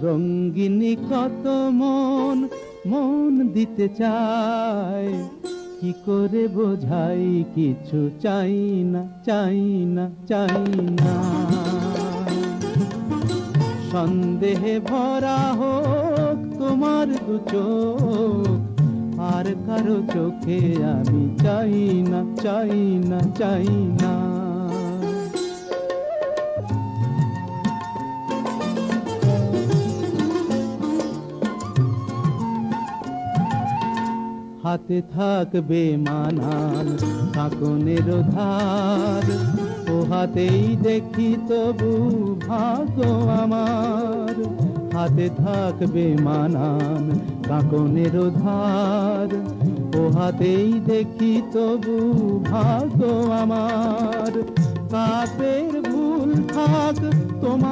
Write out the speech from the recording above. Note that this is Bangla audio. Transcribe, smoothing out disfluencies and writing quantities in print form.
রঙ্গিনী কত মন মন দিতে চায়, কি করে বোঝাই কিছু চাই না চাই না চাই না। সন্দেহে ভরা হোক তোমার দু চোখ, আর কারো চোখে আমি চাই না চাই না চাই না। হাতে থাকবে মানান কাঁকনের ধার, ও হাতেই দেখি তবু ভাগ্য আমার। হাতে থাকবে মানান কাঁকনের ধার, ও হাতেই দেখি তবু ভাগ্য আমার। কাপের ভুল থাক তোমার